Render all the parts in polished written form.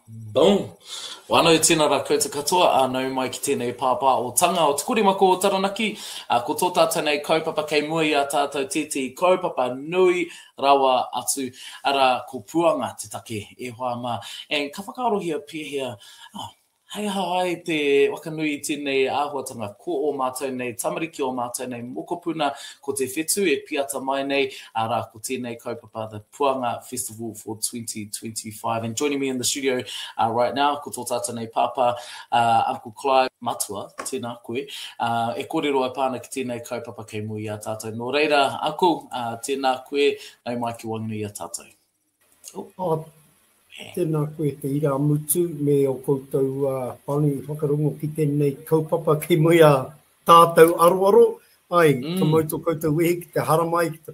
Boom. Wano e tēnā rā koutou katoa, anau mai ki tēnei pāpā o tanga o te kuri mako o Taranaki. Ko tō tātou nei kaupapa kei mua i a tātou tēti kaupapa nui rawa atu ara ko puanga te take e hoa mā. And ka whakarohia pēhea, hei hawai te wakanui i tēnei āhuatanga ko o mātou nei tamariki o mātou nei mokopuna ko te whetu e piata mai nei ara ko tēnei kaupapa the Puanga Festival for 2025. And joining me in the studio right now, ko tō tātou nei pāpā, Uncle Clive Matua, tēnā koe. E kōrero ai pāna ki tēnei kaupapa kei mui a tātou. Nō reira, Uncle, tēnā koe, nau mai ki wangui a tātou. Tēnā koe te ira mutu me o koutou pani whakarongo ki tēnei kaupapa ki mui a tātou aroaro. Ai, ka mauto koutou wehe ki te haramai, ki te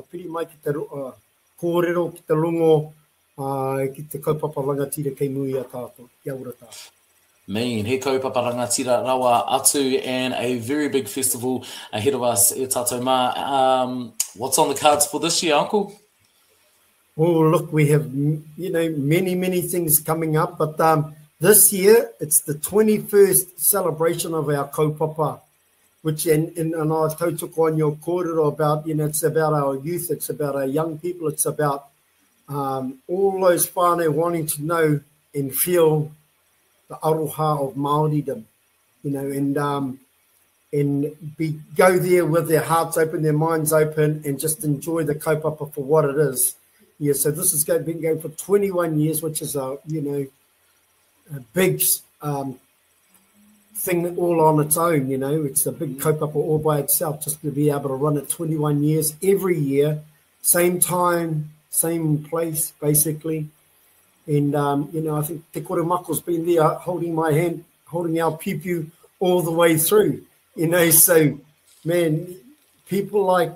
piri mai, ki te kōrero, ki te rongo, ki te kaupapa rangatira ki mui a tātou. Kia ora tātou. Mean, he kaupapa rangatira rawa atu and a very big festival ahead of us e tātou mā. What's on the cards for this year, Uncle? Oh, look, we have, many things coming up, but this year, it's the 21st celebration of our kaupapa, which, and I tautoko on your kōrero about, it's about our youth, it's about our young people, it's about all those whānau wanting to know and feel the aroha of Māoridom, and go there with their hearts open, their minds open, and just enjoy the kaupapa for what it is. Yeah, so this has been going for 21 years, which is a big thing all on its own. It's a big kaupapa all by itself, just to be able to run it 21 years every year, same time, same place, basically. And I think Te Kore Mako's been there, holding my hand, holding our piu all the way through. So man, people like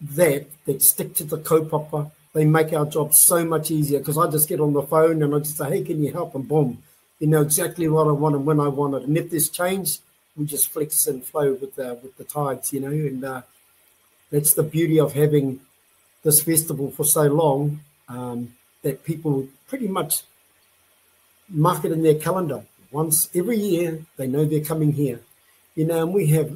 that stick to the kaupapa. They make our job so much easier because I just get on the phone and I just say, hey, can you help? And boom, you know exactly what I want and when I want it. And if there's change, we just flex and flow with the tides, and that's the beauty of having this festival for so long, that people pretty much mark it in their calendar. Once every year, they know they're coming here. And we have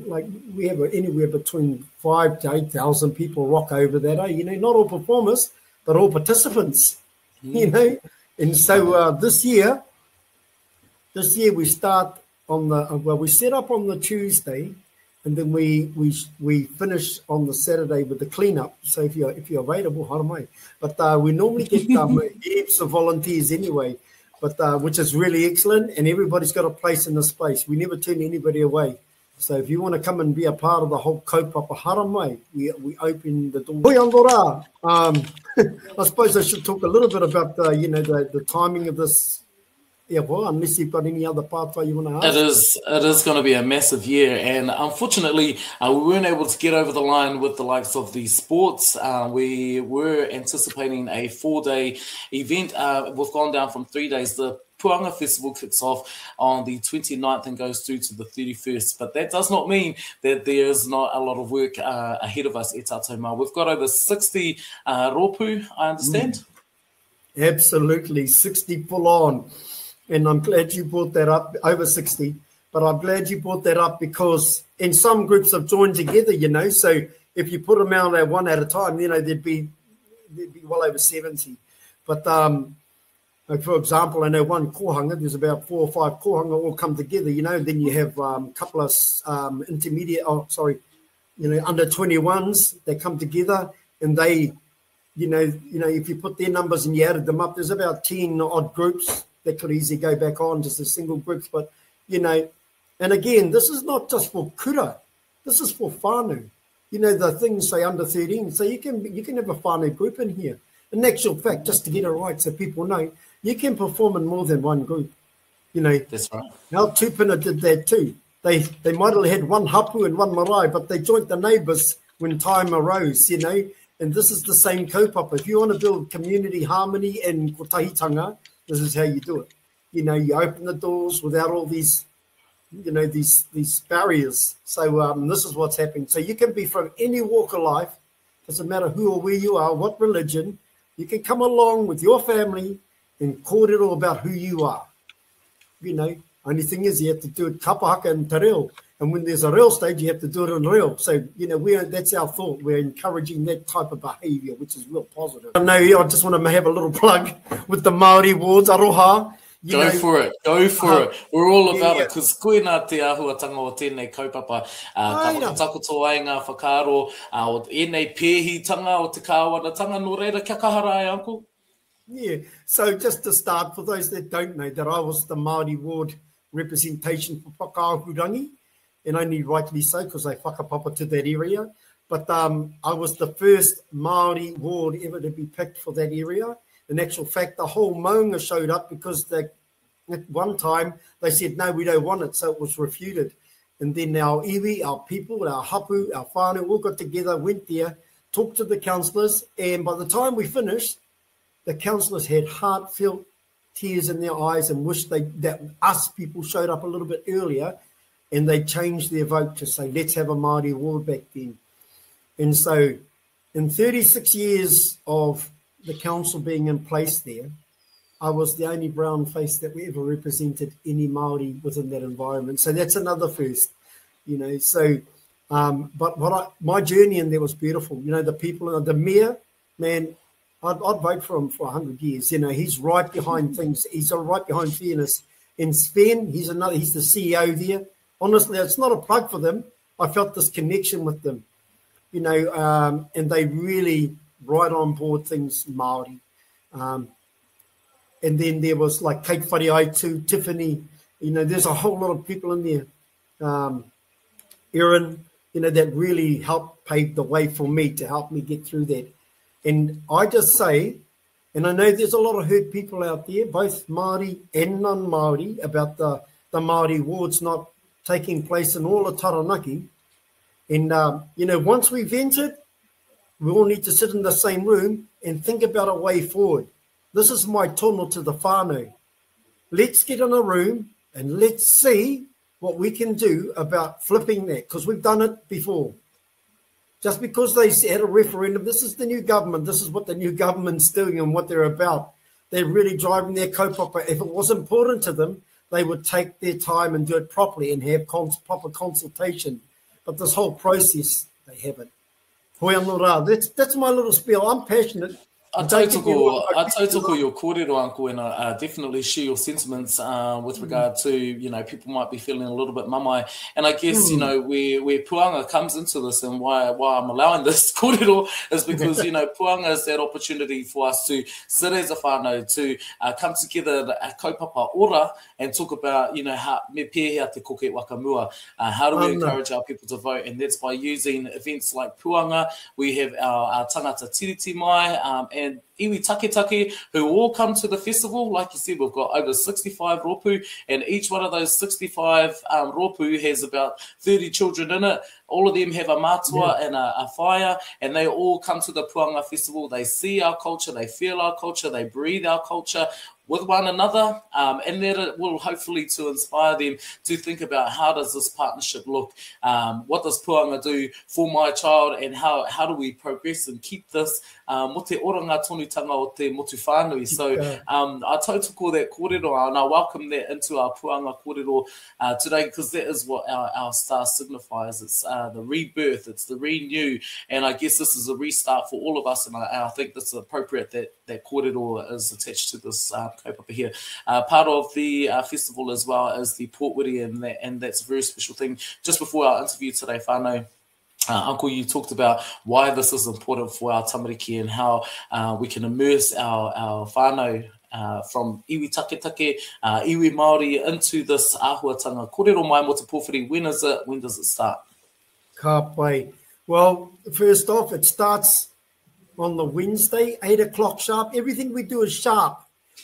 anywhere between 5,000 to 8,000 people rock over that. Not all performers, but all participants. And so this year we start on we set up on the Tuesday, and then we finish on the Saturday with the cleanup. So if you're available, haramai. But we normally get heaps of volunteers anyway. But which is really excellent, and everybody's got a place in this place. We never turn anybody away. So if you want to come and be a part of the whole kaupapa haramai, we open the door. Hoi angora. I suppose I should talk a little bit about the timing of this. Yeah, well, unless you've got any other part you want to ask. It is going to be a massive year, and unfortunately, we weren't able to get over the line with the likes of the sports. We were anticipating a 4-day event. We've gone down from 3 days. The Puanga Festival kicks off on the 29th and goes through to the 31st. But that does not mean that there is not a lot of work ahead of us, e tātou mā. We've got over 60 rōpū, I understand. Absolutely, 60 full on. And I'm glad you brought that up, over 60. But I'm glad you brought that up because in some groups have joined together, So if you put them out at one at a time, there'd be well over 70. But like for example, I know one kohanga, there's about 4 or 5 kohanga all come together, and then you have a couple of under 21s that come together, and they, if you put their numbers and you added them up, there's about 10 odd groups that could easily go back on just as single groups. But, and again, this is not just for kura, this is for whānau. The things say under 13, so you can have a whānau group in here. In actual fact, just to get it right so people know, you can perform in more than one group. That's right. Our tupuna did that too. They might have had one hapu and one marae, but they joined the neighbours when time arose, And this is the same kaupapa. If you want to build community harmony and kotahitanga, this is how you do it. You open the doors without all these, these barriers. So this is what's happening. So you can be from any walk of life. Doesn't matter who or where you are, what religion. You can come along with your family and kōrero about who you are. You know, only thing is you have to do it kapahaka and te reo. And when there's a real stage, you have to do it in real. So, you know, that's our thought. We're encouraging that type of behaviour, which is real positive. I just want to have a little plug with the Māori Awards, aroha. Go for it. We're all about it, because koina te āhuatanga o tēnei kaupapa. Ka whakatakoto ai ngā whakaaro, o ēnei pēhitanga o te kāwanatanga, no reira kia kahara ai, Uncle? Yeah, so just to start, for those that don't know, that I was the Māori Ward representation for Whakaahurangi, and only rightly so, because they whakapapa to that area. But I was the first Māori ward ever to be picked for that area. In actual fact, the whole maunga showed up because at one time they said, no, we don't want it, so it was refuted. And then our iwi, our people, our hapu, our whānau all got together, went there, talked to the councillors, and by the time we finished, the councillors had heartfelt tears in their eyes and wished that us people showed up a little bit earlier, and they changed their vote to say, let's have a Māori award back then. And so in 36 years of the council being in place there, I was the only brown face that we ever represented any Māori within that environment. So that's another first, you know. So, but my journey in there was beautiful. You know, the people, the mayor, man, I'd vote for him for 100 years. You know, he's right behind things. He's right behind fairness. And Sven, he's the CEO there. Honestly, it's not a plug for them. I felt this connection with them, you know, and they really right on board things Māori. And then there was like Kate Whareaitu, Tiffany, you know, there's a whole lot of people in there. Erin, you know, that really helped pave the way for me to help me get through that. And I just say, and I know there's a lot of hurt people out there, both Māori and non-Māori, about the Māori awards not taking place in all of Taranaki. And, you know, once we've entered, we all need to sit in the same room and think about a way forward. This is my tono to the whānau. Let's get in a room and let's see what we can do about flipping that, because we've done it before. Just because they had a referendum, this is the new government, this is what the new government's doing and what they're about. They're really driving their kaupapa. If it was important to them, they would take their time and do it properly and have proper consultation. But this whole process, they haven't. Hoi anō rā. That's my little spiel. I'm passionate. I tautoko your kōrero, Uncle, and I definitely share your sentiments with regard to, you know, people might be feeling a little bit mamai. And I guess, you know, where Puanga comes into this and why I'm allowing this kōrero is because, you know, Puanga is that opportunity for us to sit as a whānau, to come together a kaupapa ora and talk about, you know, how me pēhea te koke wakamua. How do we encourage our people to vote? And that's by using events like Puanga. We have our tangata tiriti mai, and iwi take who all come to the festival. Like you said, we've got over 65 ropu, and each one of those 65 ropu has about 30 children in it. All of them have a matua and a fire, and they all come to the Puanga Festival. They see our culture, they feel our culture, they breathe our culture with one another, and that it will hopefully to inspire them to think about how does this partnership look, what does Puanga do for my child, and how do we progress and keep this mo te oranga tonutanga o te motu whānui. So I tautoko that kōrero, and I welcome that into our Puanga kōrero today, because that is what our star signifies. It's the rebirth, it's the renew, and I guess this is a restart for all of us, and I think this is appropriate that kōrero is attached to this kaupapa here. Part of the festival as well as the Port Wiri, and that's a very special thing. Just before our interview today, whānau, Uncle, you talked about why this is important for our tamariki and how we can immerse our whānau from iwi take, iwi Māori into this āhuatanga. Kōrero mai mo te pōwhiri, when does it start? Ka pai. Well, first off, it starts on the Wednesday, 8 o'clock sharp. Everything we do is sharp.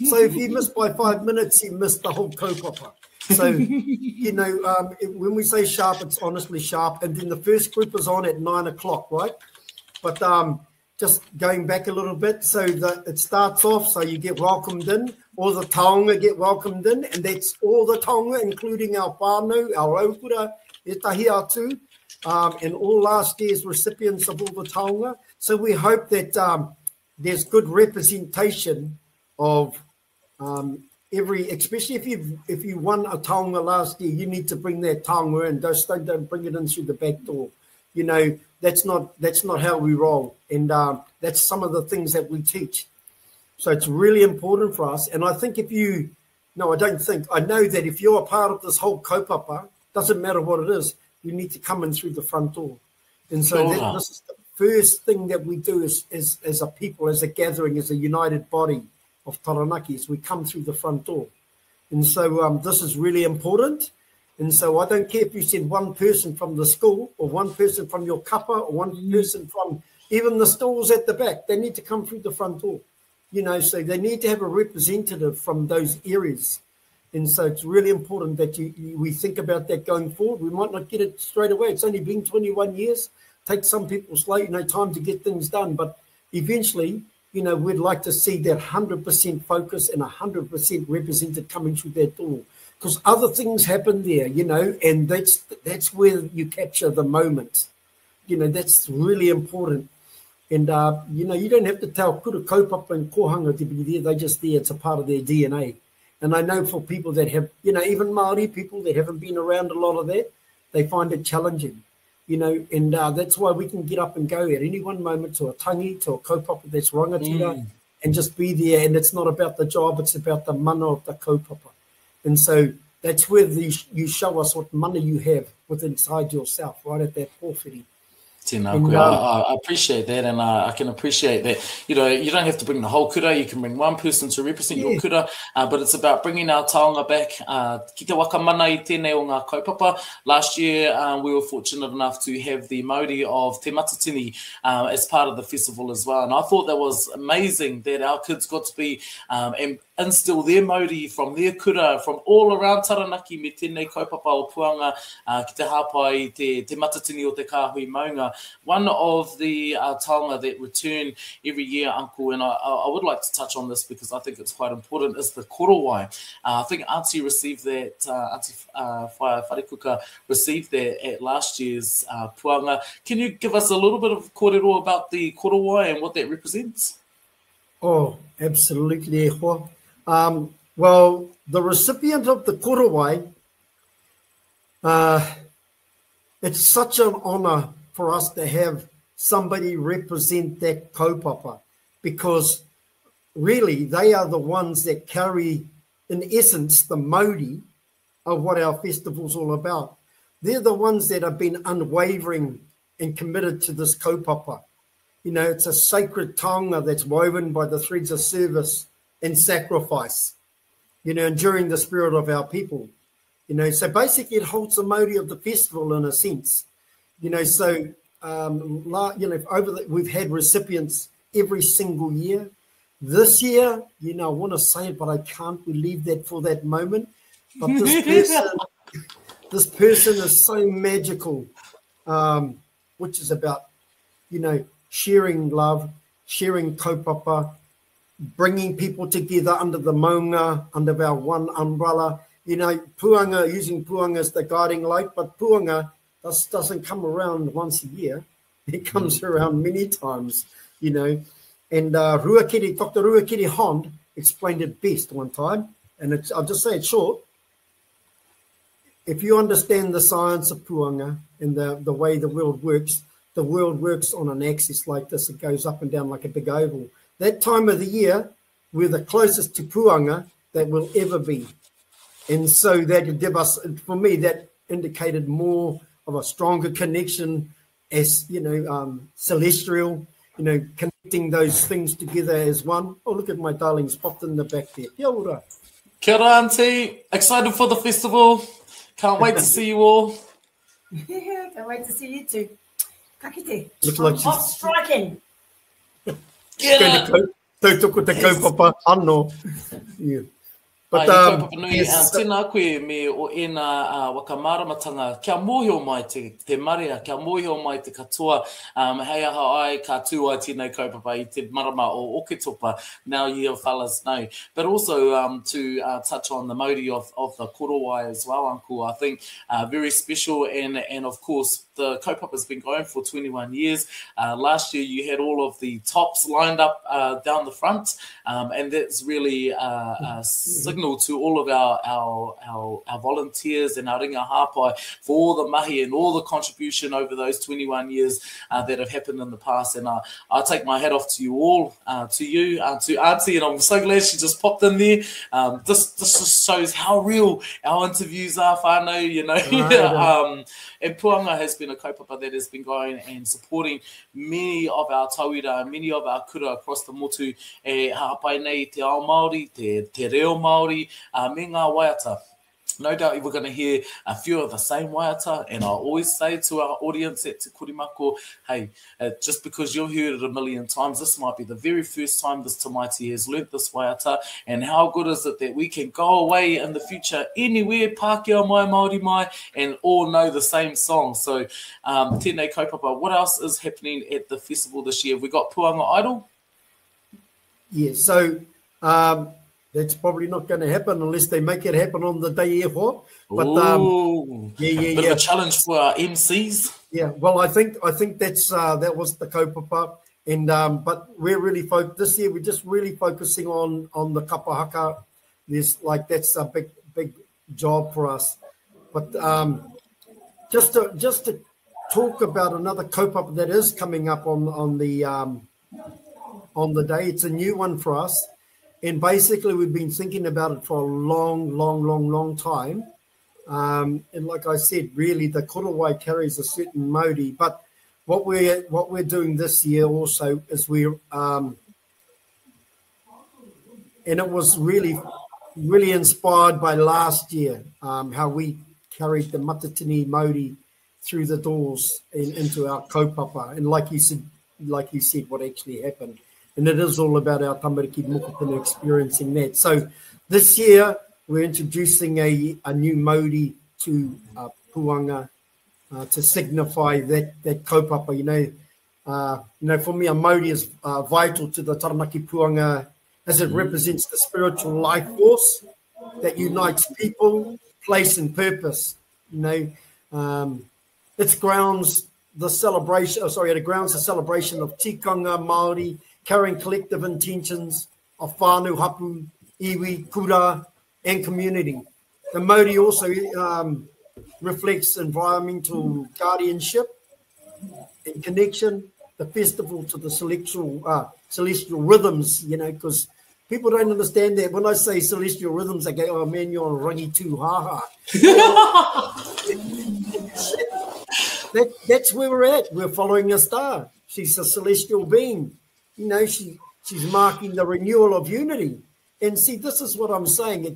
So if you miss by 5 minutes, you miss the whole kaupapa. So, you know, when we say sharp, it's honestly sharp. And then the first group is on at 9 o'clock, right? But just going back a little bit, so that it starts off, so you get welcomed in, all the taonga get welcomed in, and that's all the taonga, including our whānau, our aukura, e tahi atu, and all last year's recipients of all the taonga. So we hope that there's good representation of Especially if you won a taonga last year, you need to bring that taonga in. Don't bring it in through the back door. You know, that's not how we roll. And that's some of the things that we teach. So it's really important for us. And I think I know that if you're a part of this whole kaupapa, doesn't matter what it is, you need to come in through the front door. And so this is the first thing that we do as a people, as a gathering, as a united body of Taranaki, is we come through the front door. And so this is really important. And so I don't care if you send one person from the school or one person from your kapa or one person from even the stalls at the back. They need to come through the front door. You know, so they need to have a representative from those areas. And so it's really important that we think about that going forward. We might not get it straight away. It's only been 21 years. Takes some people time to get things done. But eventually, you know, we'd like to see that 100% focus and 100% represented coming through that door. Because other things happen there, you know, and that's where you capture the moment. You know, that's really important. And, you know, you don't have to tell kura kaupapa and kohanga to be there. They're just there. It's a part of their DNA. And I know for people that have, you know, even Māori people that haven't been around a lot of that, they find it challenging, you know, and that's why we can get up and go at any one moment to a tangi, to a kaupapa that's rangatira, and just be there. And it's not about the job, it's about the mana of the kaupapa. And so that's where you show us what mana you have within inside yourself, right at that pōwhiri. I appreciate that, and I can appreciate that. You know, you don't have to bring the whole kura. You can bring one person to represent your kura, but it's about bringing our taonga back. Ki te waka mana I tēnei o ngā kaupapa. Last year, we were fortunate enough to have the Māori of Te Matatini as part of the festival as well, and I thought that was amazing that our kids got to be and instill their Māori from their kura from all around Taranaki me tēnei kaupapa o Puanga ki te hāpai te matatini o te kāhui maunga. One of the taonga that return every year, Uncle, and I would like to touch on this because I think it's quite important, is the korowai. I think Auntie received that, Auntie Wharekuka received that at last year's Puanga. Can you give us a little bit of kōrero about the korowai and what that represents? Oh, absolutely. Well, the recipient of the korowai, it's such an honour for us to have somebody represent that kaupapa, because really they are the ones that carry, in essence, the mauri of what our festival's all about. They're the ones that have been unwavering and committed to this kaupapa. You know, it's a sacred taonga that's woven by the threads of service and sacrifice, you know, enduring the spirit of our people. You know, so basically it holds the mauri of the festival in a sense. You know, so, you know, we've had recipients every single year. This year, you know, I want to say it, but I can't. We leave that for that moment. But this person is so magical, which is about, you know, sharing love, sharing kaupapa, bringing people together under the maunga, under our one umbrella. You know, Puanga, using Puanga as the guiding light, but Puanga doesn't come around once a year. It comes around many times, you know. And Dr. Ruakiri Hond explained it best one time, and I'll just say it short. If you understand the science of Puanga and the way the world works on an axis like this. It goes up and down like a big oval. That time of the year, we're the closest to Puanga that we'll ever be. And so that could give us, for me, that indicated more of a stronger connection as, you know, celestial, you know, connecting those things together as one. Oh, look at my darlings popped in the back there. Kia ora. Kia ora, Auntie. Excited for the festival. Can't wait to see you all. Yeah, can't wait to see you too. Kakite. Looks like hot striking. Tautoko te kaupapa anō. Yeah. But kaupapa nui, yes, tēnā koe me o ena wakamaramatanga, kia mōhio mai te marea, kia mōhio mai te katoa, hei aha ai, ka tū ai tēnei kaupapa I te marama o Oketopa, now you fellas know. But also to touch on the Māori of the Korowai as well, Uncle, I think very special, and of course, the kaupapa has been going for 21 years. Last year, you had all of the tops lined up down the front, and that's really a signal to all of our volunteers and our ringa hāpai for all the mahi and all the contribution over those 21 years that have happened in the past. And I take my hat off to you all, to you, to Auntie, and I'm so glad she just popped in there. This just shows how real our interviews are, whānau, you know. And Puanga has been a kaupapa that has been going and supporting many of our tauira, many of our kura across the motu, hāpai nei te ao Māori, te reo Māori, me ngā waiata. No doubt we're going to hear a few of the same waiata, and I always say to our audience at Te Kurimako, hey, just because you've heard it a million times, this might be the very first time this tamaiti has learnt this waiata, and how good is it that we can go away in the future anywhere, Pākehā mai, Māori mai, and all know the same song. So, tēnei kaupapa, what else is happening at the festival this year? We got Puanga Idol? Yeah, so that's probably not going to happen unless they make it happen on the day before. But bit of a challenge for our MCs. Yeah, well, I think that's that was the kaupapa, and but we're really this year we're just really focusing on the kapahaka. That's a big job for us. But just to talk about another kaupapa that is coming up on the day, it's a new one for us. And basically, we've been thinking about it for a long time. And like I said, really, the Korowai carries a certain Māori. But what we're doing this year also is and it was really inspired by last year, how we carried the Matatini Māori through the doors and into our kaupapa. And like you said, what actually happened. And it is all about our tamariki mokopuna experiencing that. So this year, we're introducing a new Māori to Puanga to signify that kaupapa. You know, for me, a Māori is vital to the Taranaki Puanga as it represents the spiritual life force that unites people, place, and purpose. You know, it grounds the celebration. It grounds the celebration of tikanga Māori, carrying collective intentions of whānau, hapu, iwi, kura, and community. The Māori also reflects environmental guardianship and connection, the festival to the celestial rhythms, you know, because people don't understand that. When I say celestial rhythms, they go, oh man, you're on rangi tū haha. That's where we're at. We're following a star. She's a celestial being. You know, she's marking the renewal of unity. And see, this is what I'm saying.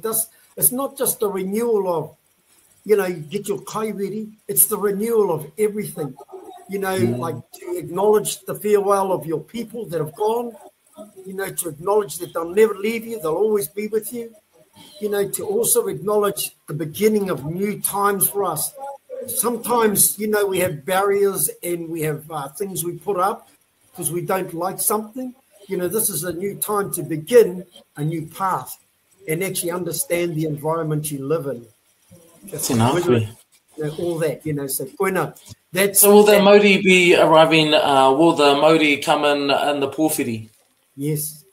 It's not just the renewal of, you know, get your kai ready. It's the renewal of everything. You know, like to acknowledge the farewell of your people that have gone. You know, to acknowledge that they'll never leave you. They'll always be with you. You know, to also acknowledge the beginning of new times for us. Sometimes, you know, we have barriers and we have things we put up because we don't like something. You know, this is a new time to begin a new path and actually understand the environment you live in. That's enough. You know, all that, you know, so koina. So will the Māori be arriving, will the Māori come in the pōwhiri?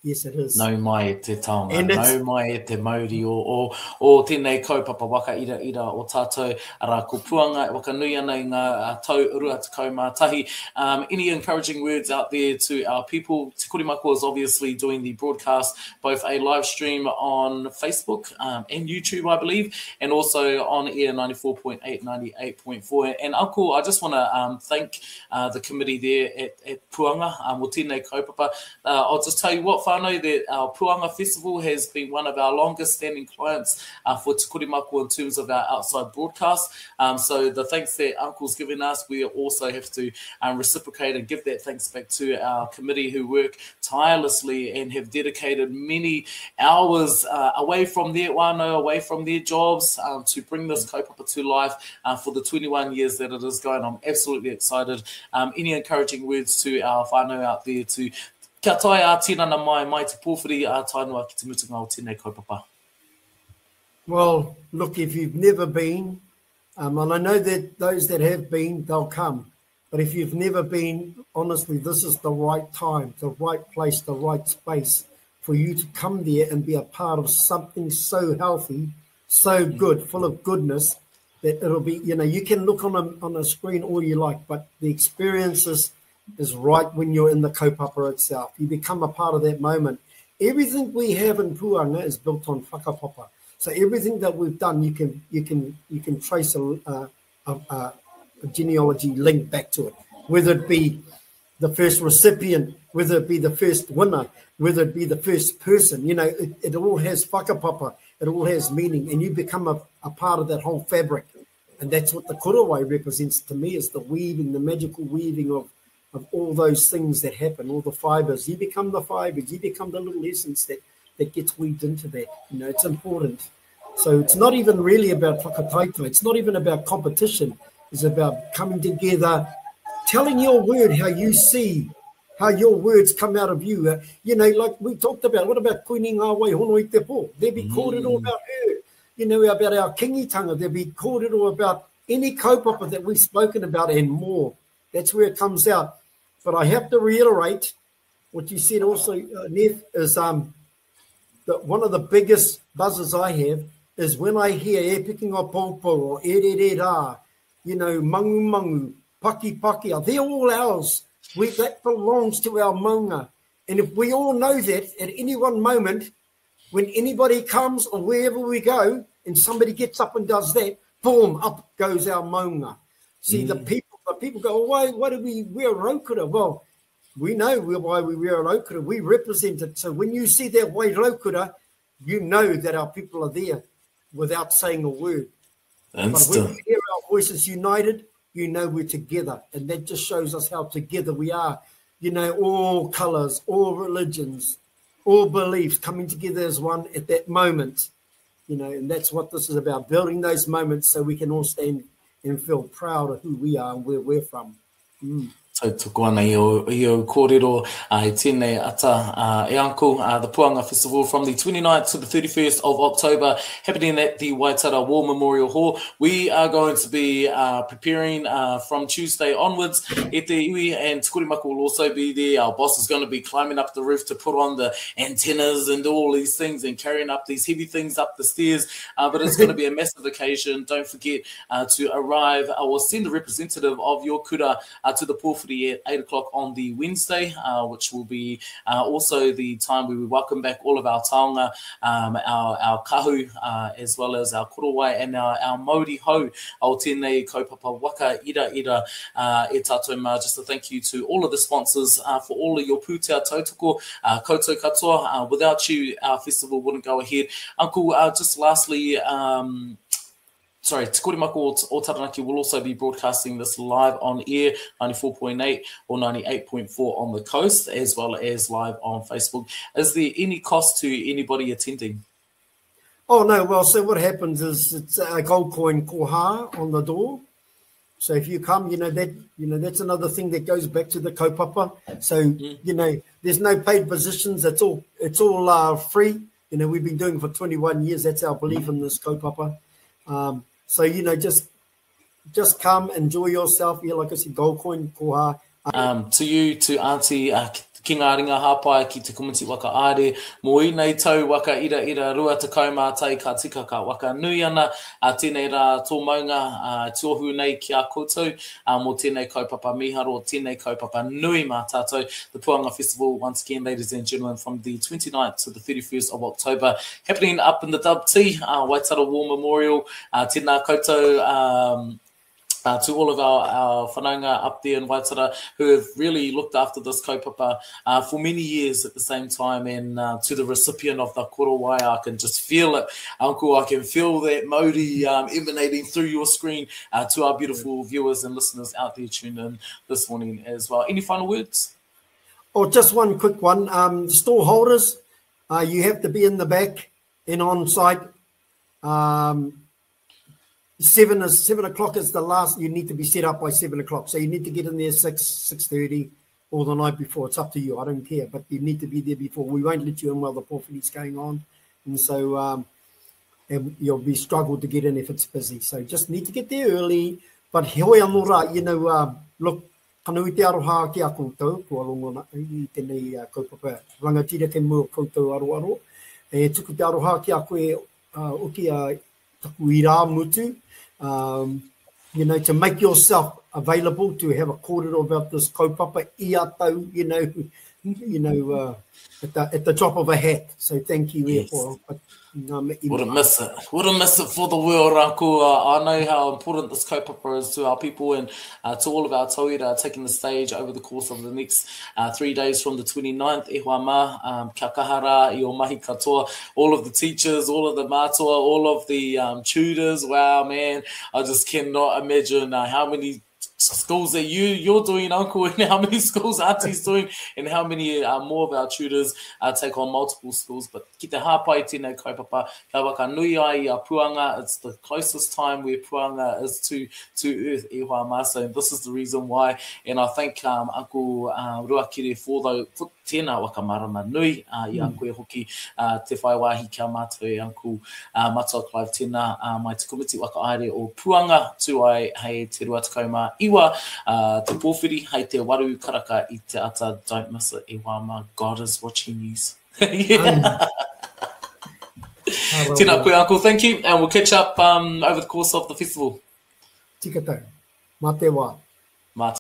Yes, it is. No mai e te taonga, no mai e te Māori o tēnei kaupapa waka ira o tātou ara ko Puanga, waka nui ana i ngā tau urua te kaumātahi. Any encouraging words out there to our people? Te Kurimako is obviously doing the broadcast, both a live stream on Facebook and YouTube, I believe, and also on air 94.8, 98.4. And Uncle, I just want to thank the committee there at Puanga, o tēnei kaupapa. I'll just tell you what, whānau that our Puanga Festival has been one of our longest standing clients for Te Kurimaku in terms of our outside broadcast. So the thanks that Uncle's given us, we also have to reciprocate and give that thanks back to our committee who work tirelessly and have dedicated many hours away from their whānau, away from their jobs to bring this kaupapa to life for the 21 years that it is going. I'm absolutely excited. Any encouraging words to our whānau out there to kia tai a tinana mai te pōwhiri a tainua ki te mutunga o tēnei kaupapa? Well, look, if you've never been, and I know that those that have been, they'll come. But if you've never been, honestly, this is the right time, the right place, the right space for you to come there and be a part of something so healthy, so good, full of goodness, that it'll be, you can look on a screen all you like, but the experience is right when you're in the kaupapa itself. You become a part of that moment. Everything we have in Puanga is built on whakapapa. So everything that we've done, you can trace a genealogy link back to it, whether it be the first recipient, whether it be the first winner, whether it be the first person. It all has whakapapa, it all has meaning, and you become a part of that whole fabric. And that's what the korowai represents to me, is the weaving, the magical weaving of all those things that happen, all the fibers. You become the fibers, you become the little essence that gets weaved into that. It's important. So it's not even really about whakataito. It's not even about competition. It's about coming together, telling your word how you see, how your words come out of you. Like we talked about, what about Koini Ngāwai Hono I Te Po? They'll be called it all about her. About our kingitanga. They'll be called it all about any kaupapa that we've spoken about and more. That's where it comes out. But I have to reiterate what you said also, Nev, is that one of the biggest buzzes I have is when I hear e picking o popo or e re re rā, mangu mangu, paki paki, they're all ours. That belongs to our maunga. And if we all know that at any one moment, when anybody comes or wherever we go and somebody gets up and does that, boom, up goes our maunga. See, the people go, why do we wear raukura? Well, we know why we wear a raukura. We represent it. So when you see that white raukura, you know that our people are there without saying a word. But when you hear our voices united, you know we're together. And that just shows us how together we are. All colours, all religions, all beliefs coming together as one at that moment. And that's what this is about, building those moments so we can all stand and feel proud of who we are and where we're from. So tuku ana i o kōrero he tēnei ata e uncle, the Puanga Festival from the 29th to the 31st of October, happening at the Waitara War Memorial Hall. We are going to be preparing from Tuesday onwards. E te iwi and Te Kurimaku will also be there. Our boss is going to be climbing up the roof to put on the antennas and all these things and carrying up these heavy things up the stairs. But it's going to be a massive occasion. Don't forget to arrive or send a representative of your kura to the pōwhiri at 8 o'clock on the Wednesday, which will be also the time where we welcome back all of our taonga, our kahu, as well as our korowai and our Māori hau o tēnei kaupapa waka ira e tātou mā. Just a thank you to all of the sponsors for all of your pūtea tautoko, koutou katoa. Without you, our festival wouldn't go ahead. Uncle, just lastly, Te Kurimaku o Taranaki will also be broadcasting this live on air, 94.8 or 98.4 on the coast, as well as live on Facebook. Is there any cost to anybody attending? Oh, no. Well, so what happens is it's a gold coin koha on the door. So if you come, that's another thing that goes back to the kaupapa. So, there's no paid positions. It's all free. We've been doing it for 21 years. That's our belief in this kaupapa. So, just come, enjoy yourself. Yeah, like I said, gold coin koha. To you, to Auntie ki ngā ringa hāpai ki te community waka aere, mō i nei tau waka ira rua te kaumātai ka tika ka waka nui ana, tēnei rā tō maunga, tōhu nei ki a koutou, mō tēnei kaupapa miharo, tēnei kaupapa nui mā tātou. The Puanga Festival, once again, ladies and gentlemen, from the 29th to the 31st of October, happening up in the Dub T, Waitara War Memorial, tēnā koutou, to all of our whanaunga up there in Waitara who have really looked after this kaupapa for many years at the same time, and to the recipient of the korowai, I can just feel it, Uncle. I can feel that Māori emanating through your screen to our beautiful viewers and listeners out there tuned in this morning as well. Any final words? Oh, just one quick one. Store holders, you have to be in the back and on site. 7 o'clock is the last. You need to be set up by 7 o'clock. So you need to get in there 6:30 or the night before. It's up to you. I don't care, but you need to be there before. We won't let you in while the porphyry's going on, and so you'll be struggled to get in if it's busy. So just need to get there early. But hoi anora, look, kanui te aroha ki a koutou, kua longona i tēnei kaupapa rangatira ke mua koutou aroaro. E tuku te aroha ki a koe uki a taku I rā mutu. To make yourself available to have a kōrero about this kaupapa I atau, at the drop of a hat. So thank you, yes. Wouldn't miss it. Wouldn't miss it for the world, Uncle. I know how important this kaupapa is to our people and to all of our tauira taking the stage over the course of the next 3 days from the 29th. E hoa ma, kia kahara, I o mahi katoa, all of the teachers, all of the mātua, all of the tutors. Wow, man, I just cannot imagine how many schools that you're doing, Uncle, and how many schools Auntie's doing, and how many more of our tutors take on multiple schools. But ki te hāpai tēnei kaupapa, ka waka nui ai a Puanga. It's the closest time where Puanga is to Earth, e hoa masa, and this is the reason why. And I thank Uncle Ruakere for tēnā waka marama nui, I a koe hoki te whaiwahi kia mātou e Uncle Matua Clive tēnā, mai te komiti waka aere o Puanga, tu ai hei te ruatakauma iwa, te pōwhiri, hei te waru karaka I te ata, don't miss it, e wama, God is watching you. Tēnā koe, Uncle, thank you, and we'll catch up over the course of the festival. Tika tau, mā te wā.